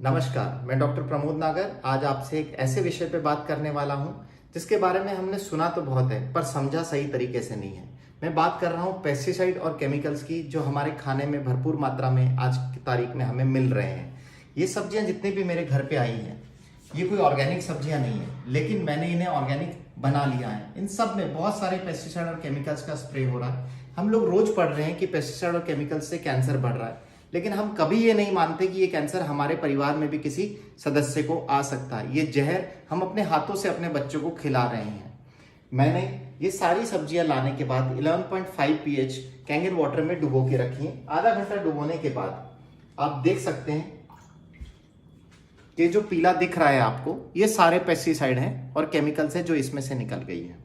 नमस्कार, मैं डॉक्टर प्रमोद नागर आज आपसे एक ऐसे विषय पे बात करने वाला हूं जिसके बारे में हमने सुना तो बहुत है पर समझा सही तरीके से नहीं है। मैं बात कर रहा हूं पेस्टिसाइड और केमिकल्स की जो हमारे खाने में भरपूर मात्रा में आज की तारीख में हमें मिल रहे हैं। ये सब्जियां जितनी भी मेरे घर पे आई हैं ये कोई ऑर्गेनिक सब्जियां नहीं है, लेकिन मैंने इन्हें ऑर्गेनिक बना लिया है। इन सब में बहुत सारे पेस्टिसाइड और केमिकल्स का स्प्रे हो रहा है। हम लोग रोज पढ़ रहे हैं कि पेस्टिसाइड और केमिकल्स से कैंसर बढ़ रहा है, लेकिन हम कभी ये नहीं मानते कि ये कैंसर हमारे परिवार में भी किसी सदस्य को आ सकता है। ये जहर हम अपने हाथों से अपने बच्चों को खिला रहे हैं। मैंने ये सारी सब्जियां लाने के बाद 11.5 pH कैंगन वाटर में डुबो के रखी है। आधा घंटा डुबोने के बाद आप देख सकते हैं कि जो पीला दिख रहा है आपको, ये सारे पेस्टिसाइड हैं और केमिकल्स हैं जो इसमें से निकल गई है।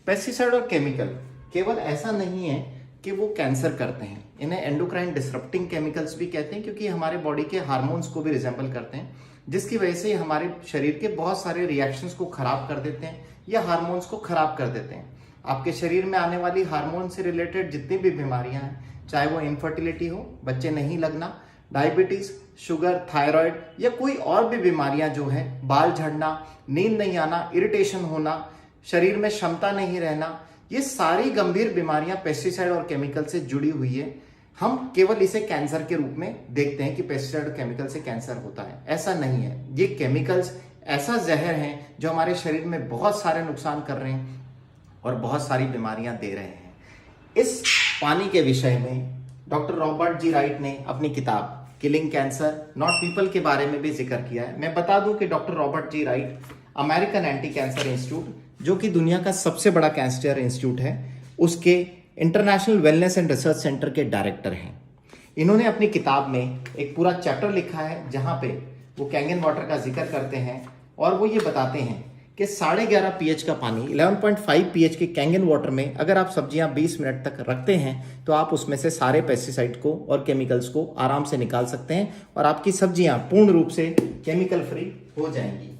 पेस्टिसाइड और केमिकल केवल ऐसा नहीं है कि वो कैंसर करते हैं, इन्हें एंडोक्राइन डिसरप्टिंग केमिकल्स भी कहते हैं क्योंकि हमारे बॉडी के हार्मोन्स को भी रिजेंबल करते हैं, जिसकी वजह से हमारे शरीर के बहुत सारे रिएक्शंस को खराब कर देते हैं या हार्मोन्स को खराब कर देते हैं। आपके शरीर में आने वाली हार्मोन से रिलेटेड जितनी भी बीमारियां हैं, चाहे वो इनफर्टिलिटी हो, बच्चे नहीं लगना, डायबिटीज, शुगर, थायराइड या कोई और भी बीमारियां जो है, बाल झड़ना, नींद नहीं आना, इरिटेशन होना, शरीर में क्षमता नहीं रहना, ये सारी गंभीर बीमारियां पेस्टिसाइड और केमिकल से जुड़ी हुई है। हम केवल इसे कैंसर के रूप में देखते हैं कि पेस्टिसाइड और केमिकल से कैंसर होता है, ऐसा नहीं है। ये केमिकल्स ऐसा जहर हैं जो हमारे शरीर में बहुत सारे नुकसान कर रहे हैं और बहुत सारी बीमारियां दे रहे हैं। इस पानी के विषय में डॉक्टर रॉबर्ट जी राइट ने अपनी किताब किलिंग कैंसर नॉट पीपल के बारे में भी जिक्र किया है। मैं बता दूं कि doctor Robert G Wright American anti cancer institute, जो कि दुनिया का सबसे बड़ा कैंसर इंस्टीट्यूट है, उसके international wellness and research centre के डायरेक्टर हैं। इन्होंने अपनी किताब में एक पूरा चैप्टर लिखा है जहां पे वो कैंगन वाटर का जिक्र करते हैं और वो ये बताते हैं कि 11.5 pH का पानी 11.5 pH के कैंगन वाटर में अगर आप सब्जियां 20 मिनट तक रखते हैं तो आप उसमें से सारे पेस्टिसाइड को और केमिकल्स को आराम से निकाल सकते हैं और आपकी सब्जियां पूर्ण रूप से केमिकल फ्री हो जाएंगी।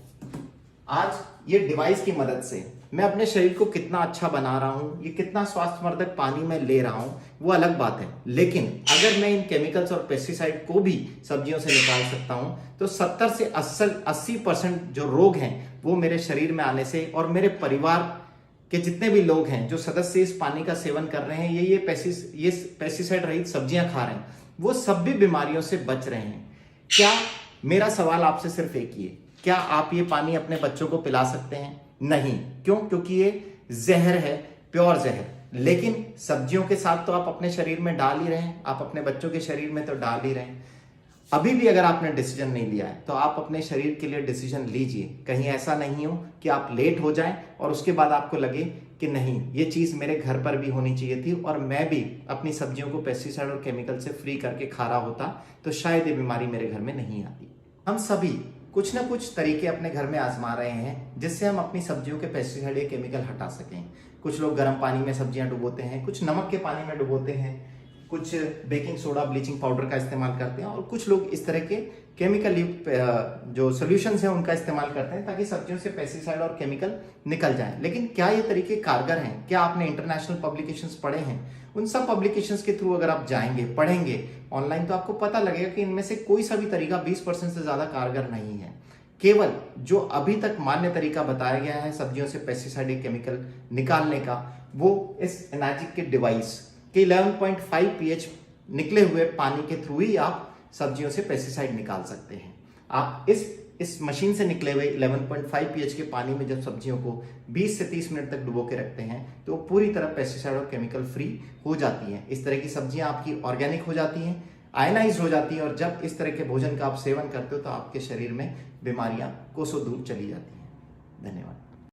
आज ये डिवाइस की मदद से मैं अपने शरीर को कितना अच्छा बना रहा हूं, ये कितना स्वास्थ्यवर्धक पानी में ले रहा हूं, वो अलग बात है। लेकिन अगर मैं इन केमिकल्स और पेस्टिसाइड को भी सब्जियों से निकाल सकता हूं तो 70 से 80% जो रोग हैं वो मेरे शरीर में आने से और मेरे परिवार के जितने भी लोग हैं जो सदस्य इस पानी का सेवन कर रहे हैं, ये पेस्टिसाइड रहित सब्जियां खा रहे हैं, वो सब भी बीमारियों से बच रहे हैं। क्या मेरा सवाल आपसे सिर्फ एक ही है, क्या आप ये पानी अपने बच्चों को पिला सकते हैं? नहीं। क्यों? क्योंकि ये जहर है, प्योर जहर। लेकिन सब्जियों के साथ तो आप अपने शरीर में डाल ही रहे हैं, आप अपने बच्चों के शरीर में तो डाल ही रहे हैं। अभी भी अगर आपने डिसीजन नहीं लिया है तो आप अपने शरीर के लिए डिसीजन लीजिए। कहीं ऐसा नहीं हो कि आप लेट हो जाएं और उसके बाद आपको लगे कि नहीं, ये चीज मेरे घर पर भी होनी चाहिए थी और मैं भी अपनी सब्जियों को पेस्टिसाइड और केमिकल से फ्री करके खा रहा होता तो शायद ये बीमारी मेरे घर में नहीं आती। हम सभी कुछ ना कुछ तरीके अपने घर में आजमा रहे हैं जिससे हम अपनी सब्जियों के पेस्टिसाइड या केमिकल हटा सकें। कुछ लोग गर्म पानी में सब्जियां डुबोते हैं, कुछ नमक के पानी में डुबोते हैं, कुछ बेकिंग सोडा, ब्लीचिंग पाउडर का इस्तेमाल करते हैं और कुछ लोग इस तरह के केमिकल युक्त जो सॉल्यूशंस हैं उनका इस्तेमाल करते हैं ताकि सब्जियों से पेस्टिसाइड और केमिकल निकल जाएं। लेकिन क्या ये तरीके कारगर हैं? क्या आपने इंटरनेशनल पब्लिकेशंस पढ़े हैं? उन सब पब्लिकेशंस के थ्रू अगर आप जाएंगे, पढ़ेंगे ऑनलाइन, तो आपको पता लगेगा कि इनमें से कोई सा भी तरीका 20% से ज्यादा कारगर नहीं है। केवल जो अभी तक मान्य तरीका बताया गया है सब्जियों से पेस्टिसाइड या केमिकल निकालने का, वो इस एनाजिक के डिवाइस के 11.5 pH निकले हुए पानी के थ्रू ही आप सब्जियों से पेस्टिसाइड निकाल सकते हैं। आप इस मशीन से निकले हुए 11.5 pH के पानी में जब सब्जियों को 20 से 30 मिनट तक डुबो के रखते हैं तो पूरी तरह पेस्टिसाइड और केमिकल फ्री हो जाती हैं। इस तरह की सब्जियां आपकी ऑर्गेनिक हो जाती हैं, आयनाइज हो जाती हैं और जब इस तरह के भोजन का आप सेवन करते हो तो आपके शरीर में बीमारियां कोसों दूर चली जाती हैं। धन्यवाद।